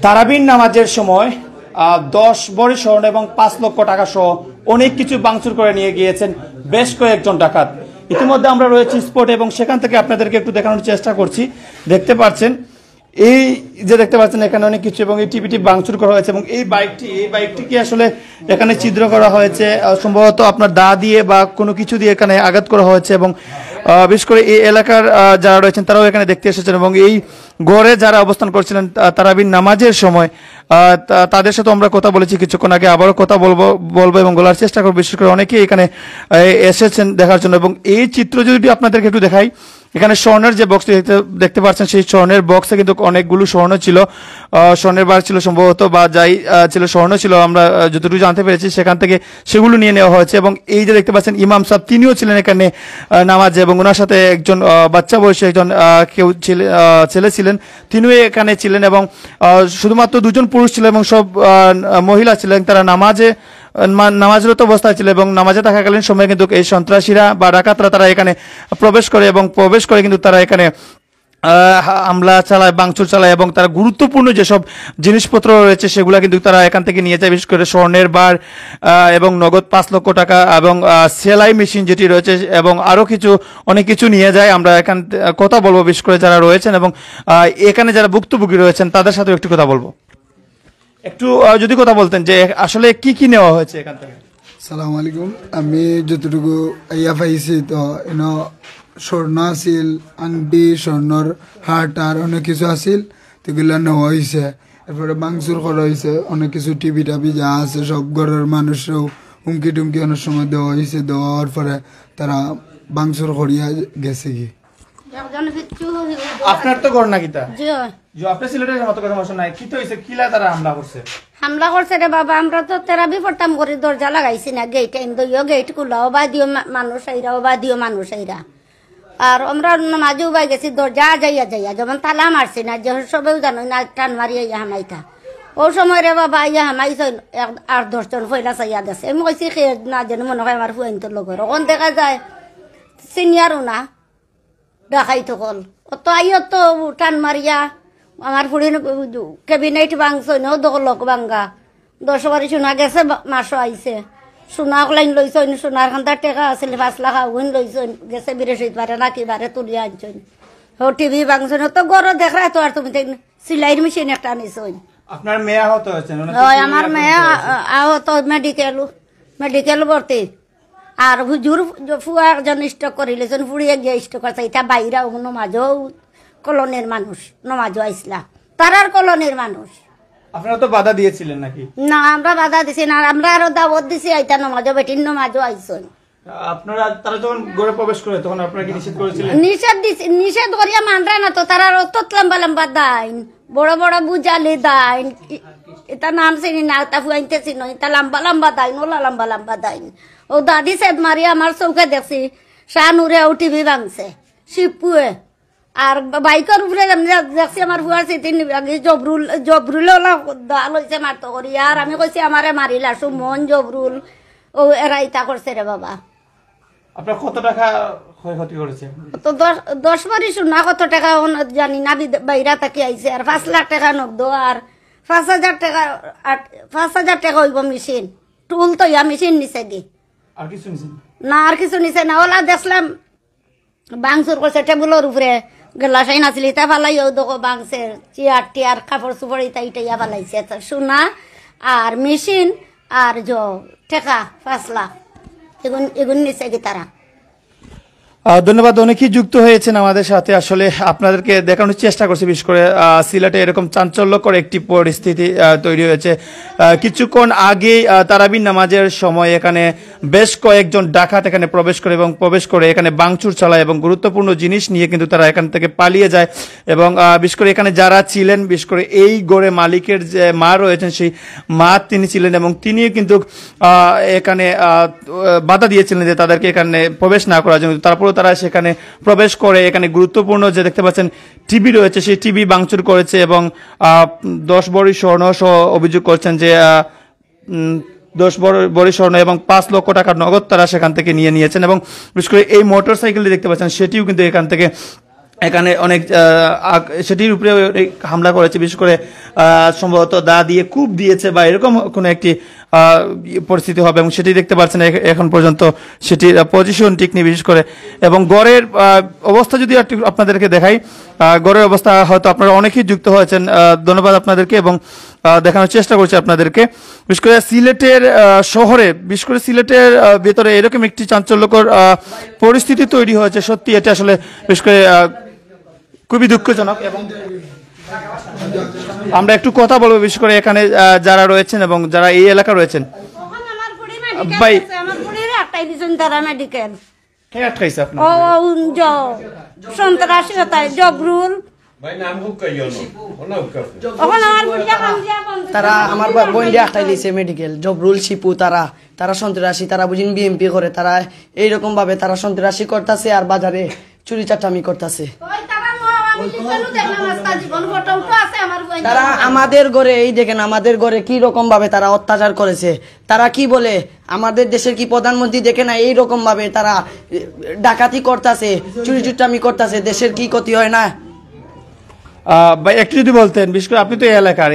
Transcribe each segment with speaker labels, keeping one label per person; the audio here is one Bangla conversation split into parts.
Speaker 1: তারাবির নামাজের সময় 10 ভরি স্বর্ণ এবং 5 লক্ষ টাকা সহ অনেক কিছু ভাঙচুর করে নিয়ে গিয়েছেন বেশ কয়েকজন ডাকাত। ইতিমধ্যে আমরা রয়েছি স্পট এবং সেখান থেকে আপনাদেরকে একটু দেখানোর চেষ্টা করছি। দেখতে পাচ্ছেন এই যে দেখতে পাচ্ছেন এখানে অনেক কিছু এবং এই টিভিটি ভাঙচুর করা হয়েছে এবং এই বাইকটিকে আসলে এখানে ছিদ্র করা হয়েছে, সম্ভবত আপনার দা দিয়ে বা কোনো কিছু দিয়ে এখানে আঘাত করা হয়েছে এবং বিশেষ করে এই এলাকার যারা রয়েছেন তারাও এখানে দেখতে এসেছেন এবং এই ঘরে যারা অবস্থান করছিলেন তারাবির নামাজের সময় তাদের সাথে আমরা কথা বলেছি কিছুক্ষণ আগে, আবারও কথা বলবো এবং বলার চেষ্টা করবো। বিশেষ করে অনেকেই এখানে এসেছেন দেখার জন্য এবং এই চিত্র যদি আপনাদেরকে একটু দেখাই, এখানে স্বর্ণের যে বক্সটি দেখতে পাচ্ছেন সেই স্বর্ণের বক্সে কিন্তু অনেকগুলো স্বর্ণ ছিল, স্বর্ণের বার ছিল সম্ভবত বা যাই ছিল স্বর্ণ ছিল, আমরা যতটুকু জানতে পেরেছি সেখান থেকে সেগুলো নিয়ে নেওয়া হয়েছে। এবং এই যে দেখতে পাচ্ছেন ইমাম সাহেব তিনিও ছিলেন এখানে নামাজে এবং ওনার সাথে একজন বাচ্চা বয়সী একজন ছেলে ছিলেন, তিনিও এখানে ছিলেন এবং শুধুমাত্র দুজন পুরুষ ছিল এবং সব মহিলা ছিলেন। তারা নামাজরত অবস্থায় ছিল এবং নামাজে থাকাকালীন সময় কিন্তু এই সন্ত্রাসীরা বা ডাকাতরা তারা এখানে প্রবেশ করে এবং প্রবেশ করে কিন্তু তারা এখানে হামলা চালায়, ভাঙচুর চালায় এবং তারা গুরুত্বপূর্ণ যেসব জিনিসপত্র রয়েছে সেগুলা কিন্তু তারা এখান থেকে নিয়ে যায়। বিশেষ করে স্বর্ণের বার এবং নগদ 5 লক্ষ টাকা এবং সেলাই মেশিন যেটি রয়েছে এবং আরও অনেক কিছু নিয়ে যায়। আমরা এখান কথা বলবো বিশেষ করে যারা রয়েছেন এবং এখানে যারা ভুক্তভোগী রয়েছেন তাদের সাথেও একটু কথা বলবো। একটু যদি কথা বলতেন যে আসলে কি কি নেওয়া হয়েছে এখান থেকে।
Speaker 2: সালামু আলাইকুম। আমি যতটুকু ইয়া পাইছি তো স্বর্ণ আছিল, আংটি, স্বর্ণর হাট আর অনেক কিছু আছিল, সেগুলো নেওয়া হয়েছে। এরপরে ভাঙচুর করা হয়েছে, অনেক কিছু টিভি টাভি যা আছে সব ঘরের মানুষরাও হুমকি টুমকি অনেক সময় দেওয়া হয়েছে। দেওয়ার পরে তারা ভাঙচুর করিয়া গেছে কি।
Speaker 1: আপনার তো ঘর নাকি তা আপনি সিলেটের মতো কথা নাই কি তো হয়েছে, কিলা তারা হামলা করছে
Speaker 3: রে বাবা। আমরা তো তেরাবি পড়তাম করি, দরজা লাগাইছি না, গেট গেট খুলাও বা দিও মানুষ আইরা বা দিও মানুষ আইরা। আর আমরা নামাজেও বাই গেছি, দরজা যাইয়া যেমন তালা মারছি না, যে সবেও জানো না টান মারিয়া ইয়া হামাইতা। ও সময় রে বাবা ইয়া হামাইছ 8-10 জন ফয়লা চাইয়া গেছে। আমি কইছি সে না যেন মনে হয় আমার ফুয়াইন্তর লগর ওখান দেখা যায় সিনিয়রও না দেখাই থকল অত আইও তো টান মারিয়া আমার ফুড়ি কেবিনেট ভাঙছ নও দোক ভাঙ্গা 10 বারি সোনা গেছে, মাসও আইছে সোনা লাইন লইছ, সোনার খান্তার টেকা আছিল 5 লাখ আগুন লইছ গেছে, বৃহস্পতিবারে না কিবারে তুলিয়া আনছন। ও টিভি ভাঙছন তো গড় দেখা তো আর তুমি সিলাইয়ের মেশিন একটা আনিছ।
Speaker 1: আপনার মেয়ে আহত হয়েছে?
Speaker 3: আমার মেয়ে আহত, মেডিকেল ভর্তি। আর হুজুর ফুয়া একজন স্টক করিলেছেন, ফুড়িয়ে গিয়ে স্টক করছে। এটা বাইরা নমাজও কলোনির মানুষ, নমাজও আইসলা তারার কলোনির মানুষ।
Speaker 1: আপনারা তো বাধা দিয়েছিলেন নাকি?
Speaker 3: না, আমরা বাধা দিছি না, আমরা আরো দাওয়াত দিছি আইতা নমাজও বেটির নমাজও আইসন।
Speaker 1: আপনারা তারা যখন ঘরে প্রবেশ করে তখন আপনারা কি নিষেধ করেছিলেন?
Speaker 3: নিষেধ করিয়া মানরা না তো, তারা অত লম্বা লম্বা দাইন, বড় বড় বুঝালি দাইন, এটা নাম চিনি না, তা ফুয়াইতে চিনো, এটা লম্বা লম্বা দাইন, ওলা লম্বা লম্বা দাইন। ও দাদি সেদ মারি আমার চৌকে দেখছি শানুরে ও টিভি ভাঙছে শিবপুয়ে। আর বাইকের উপরে দেখছি আমার ফুয়ার চিঠিন জবরুল দা লইছে মারতো করি। আর আমি কইছি আমারে মারিলা সুমন জবরুল ও এরা ইতা করছে রে বাবা।
Speaker 1: আপনার কত টাকা ক্ষয়ক্ষতি করেছে?
Speaker 3: তো 10 বারি সোনা কত টাকা জানি না, বাইরা তাকি আইছে। আর 5 লাখ টাকা নগদ আর 5,000 টাকা 5,000 টাকা হইব মেশিন টুল তো ইয়া মেশিন নিছে কি
Speaker 1: আর কিছু নিছে
Speaker 3: না, আর কিছু নিছে না। ওলা দেখলাম ভাঙচুর করছে, টেবুলের উপরে গ্লাসাই নাছিল ইটা ফালাই ও দেখো ভাঙছে, চেয়ার টিয়ার কাপড় চুপড় ইটা ইটাইয়া ফালাইছে। সোনা আর মেশিন আর টাকা 5 লাখ এগুন নিছে কি তারা।
Speaker 1: ধন্যবাদ। অনেকেই যুক্ত হয়েছেন আমাদের সাথে। আসলে আপনাদেরকে দেখানোর চেষ্টা করছি, বিশেষ করে সিলেটে এরকম চাঞ্চল্যকর একটি পরিস্থিতি তৈরি হয়েছে। কিছুক্ষণ আগেই তারাবির নামাজের সময় এখানে বেশ কয়েকজন ডাকাত এখানে প্রবেশ করে এখানে ভাঙচুর চালায় এবং গুরুত্বপূর্ণ জিনিস নিয়ে কিন্তু তারা এখান থেকে পালিয়ে যায়। এবং বিশেষ করে এখানে যারা ছিলেন, বিশেষ করে এই গড়ে মালিকের যে মা রয়েছেন সেই মা তিনি ছিলেন এবং তিনিও কিন্তু এখানে বাধা দিয়েছিলেন যে তাদেরকে এখানে প্রবেশ না করার জন্য। তারপর তারা সেখানে প্রবেশ করে এখানে গুরুত্বপূর্ণ যে দেখতে পাচ্ছেন টিভি রয়েছে সেই টিভি ভাঙচুর করেছে এবং 10 ভরি স্বর্ণ সহ অভিযোগ করছেন যে 10 ভরি স্বর্ণ এবং 5 লক্ষ টাকা নগদ তারা সেখান থেকে নিয়েছেন। এবং বিশেষ করে এই মোটর সাইকেল দেখতে পাচ্ছেন সেটিও কিন্তু এখান থেকে এখানে অনেক সেটির উপরে অনেক হামলা করেছে, বিশেষ করে সম্ভবত দা দিয়ে কূপ দিয়েছে বা এরকম কোনো একটি পরিস্থিতি হবে, এবং সেটি দেখতে পাচ্ছেন এখন পর্যন্ত সেটির পজিশন ঠিক নেই বিশেষ করে। এবং গড়ের অবস্থা যদি একটু আপনাদেরকে দেখাই, গড়ের অবস্থা হয়তো আপনারা অনেকেই যুক্ত হয়েছেন, ধন্যবাদ আপনাদেরকে, এবং দেখানোর চেষ্টা করছি আপনাদেরকে। বিশেষ করে সিলেটের শহরে, বিশেষ করে সিলেটের ভেতরে এরকম একটি চাঞ্চল্যকর পরিস্থিতি তৈরি হয়েছে, সত্যি এটা আসলে বিশেষ করে খুবই দুঃখজনক। এবং আমরা একটু কথা বলবো বিশেষ করে এখানে যারা রয়েছেন এবং যারা এই এলাকা রয়েছেন। ভাই
Speaker 3: মেডিকেল
Speaker 1: কে আটকাইছে আপনার?
Speaker 3: সন্ত্রাসী জগরুল
Speaker 4: তারা আমার বোন দিয়ে আটকাই দিয়েছে মেডিকেল, জবরুল শিপু, তারা সন্ত্রাসী, তারা বুঝিন বিএমপি করে, তারা এইরকম ভাবে তারা সন্ত্রাসী করতেছে আর বাজারে চুরি চাটামি করতেছে। তারা আমাদের ঘরে, এই দেখেন আমাদের ঘরে কি রকম ভাবে তারা অত্যাচার করেছে। তারা কি বলে, আমাদের দেশের কি প্রধানমন্ত্রী দেখে না এইরকম ভাবে তারা ডাকাতি করতেছে, চুরি চুটামি করতেছে, দেশের কি ক্ষতি হয় না?
Speaker 1: ভাই একটু যদি বলতেন, বিশেষ করে আপনি তো এই এলাকায়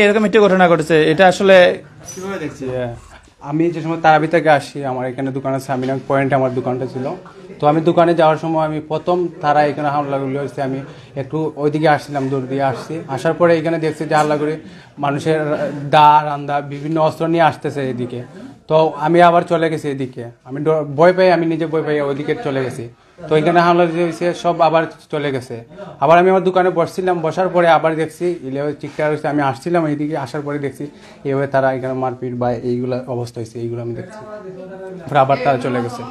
Speaker 1: এরকম একটি ঘটনা ঘটেছে, এটা আসলে কিভাবে দেখছি?
Speaker 5: আমি যে সময় তারাবি থেকে আসি, আমার এখানে দোকান আছে, আমিনা পয়েন্টে আমার দোকানটা ছিল। তো আমি দোকানে যাওয়ার সময় আমি প্রথম তারা এখানে হামলাগুলি হয়েছে, আমি একটু ওইদিকে আসছিলাম, দূর দিয়ে আসছি। আসার পরে এখানে দেখছি যে হাল্লা করে মানুষের দা রান্দা বিভিন্ন অস্ত্র নিয়ে আসতেছে এদিকে। তো আমি আবার চলে গেছি এদিকে, আমি ভয় পাই, আমি নিজে ভয় পাই, ওইদিকে চলে গেছি। তো এখানে হামলা হয়েছে, সব আবার চলে গেছে। আবার আমি আমার দোকানে বসছিলাম, বসার পরে আবার দেখছি চিৎকার হয়েছে। আমি আসছিলাম এইদিকে, আসার পরে দেখছি এইভাবে তারা এখানে মারপিট বা এইগুলো অবস্থা হয়েছে, এইগুলো আমি দেখছি। আবার তারা চলে গেছে।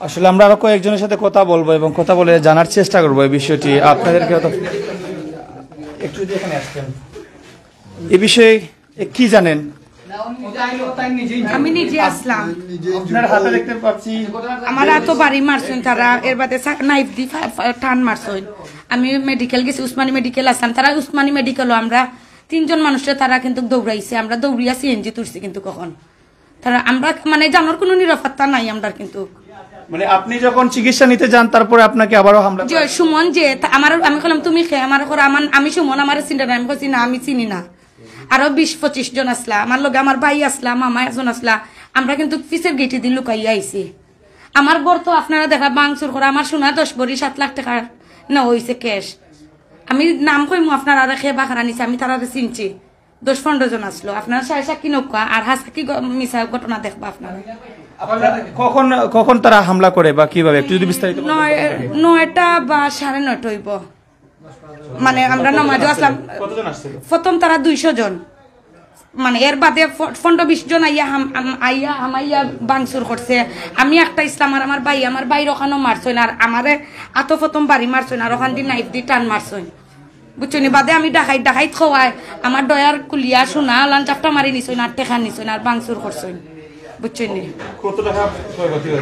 Speaker 1: আসলে আমরা আরো কয়েকজনের সাথে কথা বলবো এবং কথা বলে জানার চেষ্টা করবো এই বিষয়টি। আপনাদেরকে একটু যদি এখানে আসতেন, এই বিষয়ে কি জানেন?
Speaker 6: আমি নিজে আসলাম,
Speaker 1: আপনার হাতে দেখতে পাচ্ছি
Speaker 6: আমার এত বাড়ি মারছেন তারা, এর বাদে নাইফ দি টান মারছেন। আমি মেডিকেল গেছি, উসমানী মেডিকেল আসলাম, তারা উসমানী মেডিকেলও আমরা 3 জন মানুষের তারা কিন্তু দৌড়াইছে, আমরা দৌড়িয়া সিএনজি তুলছি, কিন্তু কখন তারা আমরা মানে জানার কোনো নিরাপত্তা নাই আমরা। কিন্তু
Speaker 1: মানে আপনি যখন চিকিৎসা নিতে যান তারপরে আপনাকে আবারও হামলা
Speaker 6: যে সুমন যে আমি বললাম তুমি খেয়ে আমার আমি সুমন আমার চিন্তা আমি বলছি না আমি চিনি না, আরো 20-25 জন আসলা আমার লগে, আমার ভাই আসলা, মামা একজন আসলা, আমরা কিন্তু পিসের গেটে দিয়ে লুকাইয়া আইছি। আমার ঘর তো আপনারা দেখা বাংচুর করে, আমার সোনা 10 ভরি 7 লাখ টাকা না হয়েছে ক্যাশ। আমি নাম কইমু আপনারা খেয়ে বাখারা নিছি, আমি তারা চিনছি। 10-15 জন আসলো, আপনারা সাকি নৌকা আর হাসাকি মিশা ঘটনা দেখবা আপনারা।
Speaker 1: কখন তারা হামলা করে বা কিভাবে একটু যদি বিস্তারিত?
Speaker 6: 9টা বা 9:30 হইব। মানে আমরা নামাজও আসলাম, প্রথম তারা 200 জন, মানে এর বাদে 15-20 জন আইয়া বাংসুর করছে। আমি একটা ইসলাম আর আমার ভাইয়ের ওখানেও মারছই, আর আমারে আত প্রথম বাড়ি মারছই, আর ওখান দিয়ে নাইফ দিয়ে টান মারছই, বুঝছনি। বাদে আমি ডাকাইত খাওয়াই আমার দয়ার কুলিয়া সোনা লান চাপটা মারি নিছই, আর টেকা নিছই, আর বাংসুর করছই, বুঝছনি।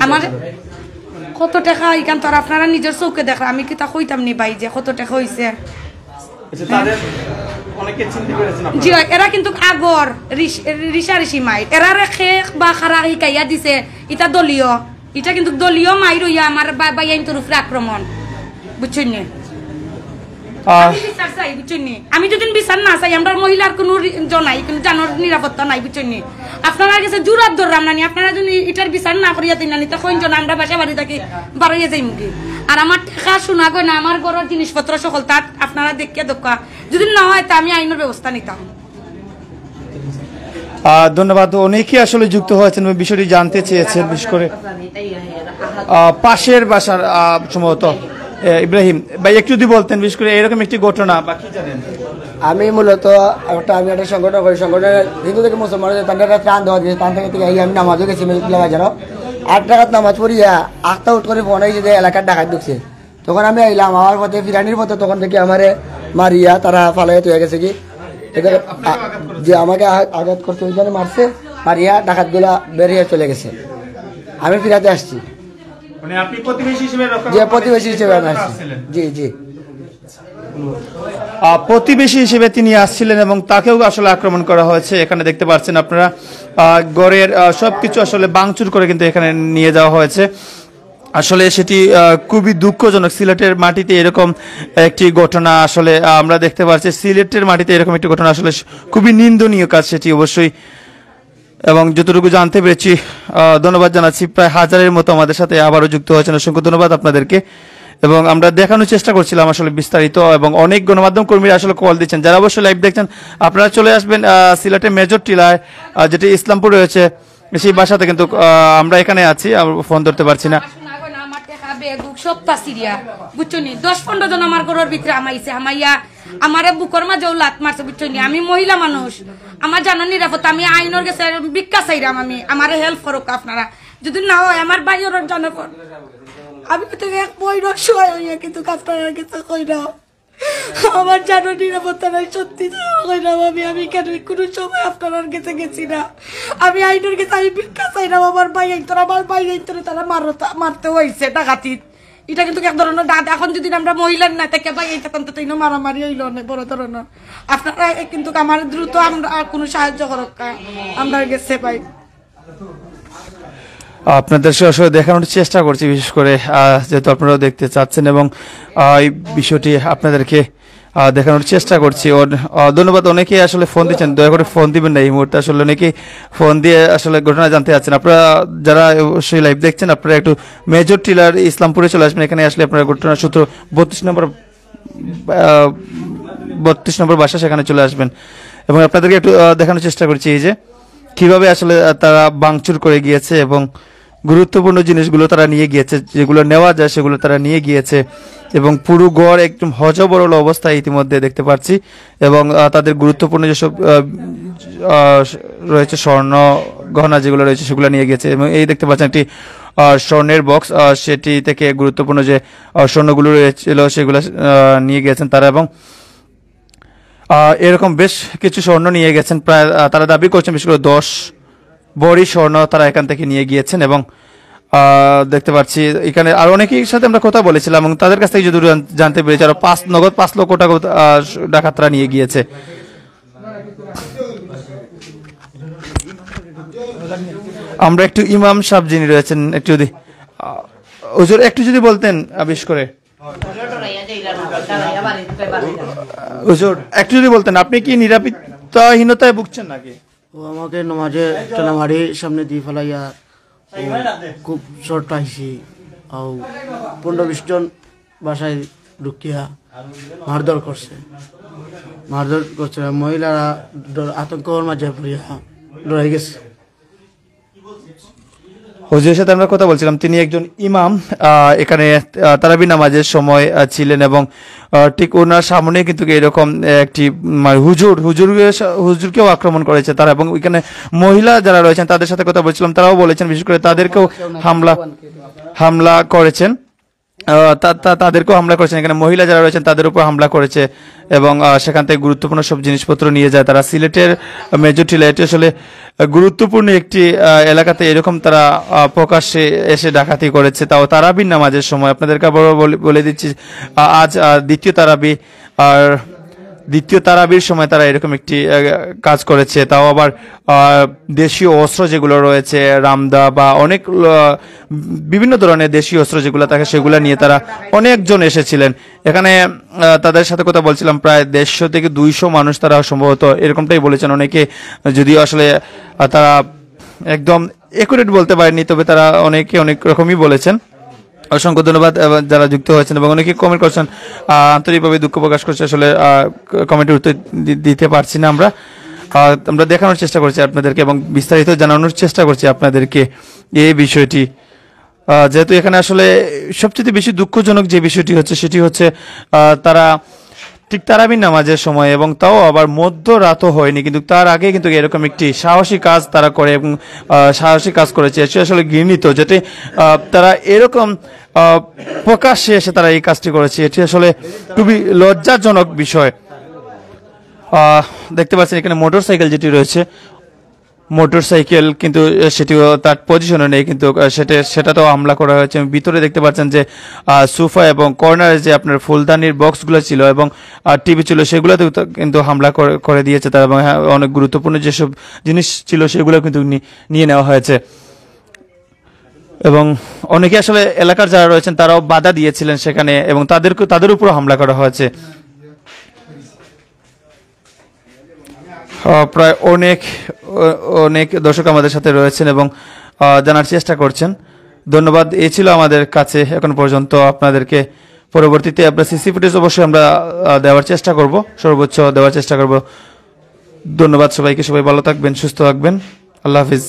Speaker 6: আমার কত টাকা এখান তো আপনারা নিজের চৌকে দেখা, আমি কি তা কইতাম নি ভাই যে কত টাকা হয়েছে। জি এরা কিন্তু আগর রিসারিসি মাই, এরা রেখে বা খারা শিকাইয়া দিছে, এটা দলীয়, এটা কিন্তু দলীয় মাই রইয়া আমার বাইয়াইনটোর উপরে আক্রমণ, বুঝছেন। আমি যদি বিচার না চাই, আমরা মহিলার কোনো জনাই কিন্তু জানোর নিরাপত্তা নাই, বুঝছেন। আপনারা কাছে জোরাত ধরলাম না, আপনারা যদি এটার বিচার না করিয়া দিন না, কইন জন আমরা বাসা বাড়ি থাকি বাড়াইয়া যাই মুখে। আর আমার টাকা শোনা গই না, আমার ঘরের জিনিসপত্র সকল তার আপনারা দেখিয়া দোকা, যদি না হয় তা আমি আইনের ব্যবস্থা নিতাম।
Speaker 1: ধন্যবাদ। অনেকেই আসলে যুক্ত হয়েছেন বিষয়টি জানতে চেয়েছেন, বিশেষ করে পাশের বাসার সম্ভবত ইব্রাহিম ভাই একটু যদি বলতেন বিশেষ করে এরকম একটি ঘটনা বা কি জানেন?
Speaker 4: আমি মূলত আমি একটা সংগঠন করি, সংগঠনের হিন্দু থেকে মুসলমানদের তাদের ত্রাণ দেওয়া দিয়েছে, তার থেকে আমি নামাজও গেছি বাজারও। 8 টাকাত নামাজ পড়িয়া 8টা উঠ করে ফোন হয়েছে যে এলাকার ডাকাত ঢুকছে। তখন আমি আইলাম, আমার পথে ফিরানির পথে তখন থেকে আমারে মারিয়া তারা ফালাইয়া তৈরি গেছে কি যে আমাকে আঘাত করতে ওইখানে মারছে, মারিয়া ডাকাতগুলা বেরিয়ে চলে গেছে। আমি ফিরাতে আসছি, যে প্রতিবেশী হিসেবে আমি আসছি। জি জি
Speaker 1: প্রতিবেশী হিসেবে তিনি আসছিলেন এবং তাকেও আসলে আক্রমণ করা হয়েছে। এখানে দেখতে পাচ্ছেন আপনারা গড়ের সবকিছু আসলে ভাঙচুর করে কিন্তু এখানে নিয়ে যাওয়া হয়েছে। আসলে সেটি খুবই দুঃখজনক। সিলেটের মাটিতে এরকম একটি ঘটনা আসলে আমরা দেখতে পাচ্ছি, সিলেটের মাটিতে এরকম একটি ঘটনা আসলে খুবই নিন্দনীয় কাজ সেটি অবশ্যই। এবং যতটুকু জানতে পেরেছি, ধন্যবাদ জানাচ্ছি, প্রায় 1000-এর মতো আমাদের সাথে আবারও যুক্ত হয়েছেন, অসংখ্য ধন্যবাদ আপনাদেরকে। এবং আমরা দেখানোর চেষ্টা করছিলাম আসলে বিস্তারিত, এবং অনেক গণমাধ্যম কর্মীরা আসলে কল দিচ্ছেন। যারা অবশ্যই লাইভ দেখছেন আপনারা চলে আসবেন সিলেটের মেজর টিলায়, যেটি ইসলামপুর রয়েছে, সেই বাসাতে কিন্তু আমরা এখানে আছি, ফোন ধরতে পারছি না।
Speaker 6: সপ্তাহ সিরিয়া বুঝছো নি, 10-15 জন আমার ঘরের ভিতরে আমাইছে, আমাইয়া আমারে বুকর মাঝেও লাত মারছে বুঝছো নি। আমি মহিলা মানুষ, আমার জানো নিরাপত্তা, আমি আইনের কাছে ভিক্ষা চাইরাম, আমি আমারে হেল্প করুক আপনারা, যদি না হয় আমার বাইরের জানো। আমি তো এক বইর শোয় হইয়া কিন্তু আপনারা কিছু কই না, আমার জানো নিরাপত্তা নাই, সত্যি কইলাম আমি কেন কোনো সময় আপনার কাছে গেছি না, আমি আইনের কাছে আমি ভিক্ষা চাইলাম, আমার বাইরে তারা মারতে হয়েছে ডাকাতি। এটা কিন্তু এক ধরনের দাঁত, এখন যদি আমরা মহিলার না থেকে বাইরে তখন তো মারামারি হইল অনেক বড় ধরনের। আপনারা কিন্তু আমার দ্রুত আমরা কোনো সাহায্য করক, আমরা গেছে পাই।
Speaker 1: আপনাদের আসলে দেখানোর চেষ্টা করছি, বিশেষ করে যেহেতু আপনারাও দেখতে চাচ্ছেন, এবং এই বিষয়টি আপনাদেরকে দেখানোর চেষ্টা করছি। ধন্যবাদ। অনেকেই আসলে ফোন দিচ্ছেন, দয়া করে ফোন দিবেন না এই মুহূর্তে, আসলে অনেকেই ফোন দিয়ে আসলে ঘটনা জানতে চাচ্ছেন। আপনারা যারা অবশ্যই লাইভ দেখছেন আপনারা একটু মেজর টিলার ইসলামপুরে চলে আসবেন, এখানে আসলে আপনারা ঘটনার সূত্র 32 নম্বর বাসা, সেখানে চলে আসবেন। এবং আপনাদেরকে একটু দেখানোর চেষ্টা করছি এই যে কিভাবে আসলে তারা ভাঙচুর করে গিয়েছে, এবং গুরুত্বপূর্ণ জিনিসগুলো তারা নিয়ে গিয়েছে, যেগুলো নেওয়া যায় সেগুলো তারা নিয়ে গিয়েছে, এবং পুরো ঘর একদম হজবরল অবস্থায় ইতিমধ্যে দেখতে পাচ্ছি। এবং তাদের গুরুত্বপূর্ণ যেসব রয়েছে স্বর্ণ গহনা যেগুলো রয়েছে সেগুলো নিয়ে গিয়েছে। এবং এই দেখতে পাচ্ছেন একটি স্বর্ণের বক্স, সেটি থেকে গুরুত্বপূর্ণ যে স্বর্ণগুলো রয়েছিল সেগুলো নিয়ে গিয়েছেন তারা। এবং এরকম বেশ কিছু স্বর্ণ নিয়ে গেছেন, প্রায় তারা দাবি করছেন বিশেষ করে 10 ভরি স্বর্ণ তারা এখান থেকে নিয়ে গিয়েছেন। এবং দেখতে পাচ্ছি এখানে আর অনেকের সাথে আমরা কথা বলেছিলাম, এবং তাদের কাছ থেকে যদি জানতে পেরেছি আরো 5 লক্ষ টাকা ডাকাত তারা নিয়ে গিয়েছে। আমরা একটু ইমাম সাহেব যিনি রয়েছেন, একটু যদি হুজুর একটু যদি বলতেন বিশেষ করে, হুজুর একটু যদি বলতেন আপনি কি নিরাপত্তাহীনতায় ভুগছেন নাকি?
Speaker 7: ও আমাকে নমাজে চলামারি সামনে দিয়ে ফেলাইয়া খুব শর্ট আইসি, আর 15-20 জন বাসায় ঢুকিয়া মারধর করছে। মহিলারা আতঙ্কর মাঝে পড়িয়া ডরাই গেছে।
Speaker 1: হুজুরের সাথে আমরা কথা বলছিলাম, তিনি একজন ইমাম, এখানে তারাবি নামাজের সময় ছিলেন, এবং ঠিক ওনার সামনে কিন্তু এরকম একটি হুজুরকেও আক্রমণ করেছে তারা। এবং এখানে মহিলা যারা রয়েছেন তাদের সাথে কথা বলছিলাম, তারাও বলেছেন বিশেষ করে তাদেরকেও হামলা করেছেন, তাদেরকেও হামলা করেছেন। এখানে মহিলা যারা রয়েছেন তাদের উপর হামলা করেছে, এবং সেখান থেকে গুরুত্বপূর্ণ সব জিনিসপত্র নিয়ে যায় তারা। সিলেটের মেজর টিলা এটি আসলে গুরুত্বপূর্ণ একটি এলাকাতে এরকম তারা প্রকাশ্যে এসে ডাকাতি করেছে, তাও তারাবির নামাজের সময়। আপনাদেরকে বলে দিচ্ছি আজ দ্বিতীয় তারাবির সময় তারা এরকম একটি কাজ করেছে, তাও আবার দেশীয় অস্ত্র যেগুলো রয়েছে, রামদা বা অনেক বিভিন্ন ধরনের দেশীয় অস্ত্র যেগুলো থাকে সেগুলো নিয়ে তারা অনেকজন এসেছিলেন এখানে। তাদের সাথে কথা বলছিলাম, প্রায় 150 থেকে 200 মানুষ তারা সম্ভবত এরকমটাই বলেছেন। অনেকে যদিও আসলে তারা একদম একুরেট বলতে পারেনি, তবে তারা অনেকে অনেক রকমই বলেছেন। অসংখ্য ধন্যবাদ যারা যুক্ত হয়েছেন, এবং অনেকে কমেন্ট করছেন, আন্তরিকভাবে দুঃখ প্রকাশ করছে। আসলে কমেন্টের উত্তর দিতে পারছি না আমরা দেখানোর চেষ্টা করছি আপনাদেরকে, এবং বিস্তারিত জানানোর চেষ্টা করছি আপনাদেরকে এই বিষয়টি। যেহেতু এখানে আসলে সবচেয়ে বেশি দুঃখজনক যে বিষয়টি হচ্ছে সেটি হচ্ছে তারা ঠিক তারাবির নামাজের সময়, এবং তাও আবার মধ্যরাতও হয়নি, কিন্তু তার আগে কিন্তু এরকম একটি সাহসী কাজ তারা করে, এবং সাহসী কাজ করেছে এটি আসলে ঘৃণিত, যেটি তারা এরকম প্রকাশ্যে এসে তারা এই কাজটি করেছে। এটি আসলে খুবই লজ্জাজনক বিষয়। দেখতে পাচ্ছেন এখানে মোটরসাইকেল যেটি রয়েছে, মোটরসাইকেল কিন্তু সেটিও তার পজিশনে নেই, কিন্তু সেটাতেও হামলা করা হয়েছে। ভিতরে দেখতে পাচ্ছেন যে সোফা এবং কর্নারে যে আপনার ফুলদানির বক্সগুলো ছিল এবং টিভি ছিল সেগুলোতেও কিন্তু হামলা করে দিয়েছে তারা, এবং অনেক গুরুত্বপূর্ণ যেসব জিনিস ছিল সেগুলো কিন্তু নিয়ে নেওয়া হয়েছে। এবং অনেকে আসলে এলাকার যারা রয়েছেন তারাও বাধা দিয়েছিলেন সেখানে, এবং তাদের উপর হামলা করা হয়েছে। প্রায় অনেক দর্শক আমাদের সাথে রয়েছেন এবং জানার চেষ্টা করছেন। ধন্যবাদ। এই ছিল আমাদের কাছে এখন পর্যন্ত। আপনাদেরকে পরবর্তীতে আপনার সিসি ফুটেজ অবশ্যই আমরা দেওয়ার চেষ্টা করব, সর্বোচ্চ দেওয়ার চেষ্টা করব। ধন্যবাদ সবাইকে। সবাই ভালো থাকবেন, সুস্থ থাকবেন। আল্লাহ হাফিজ।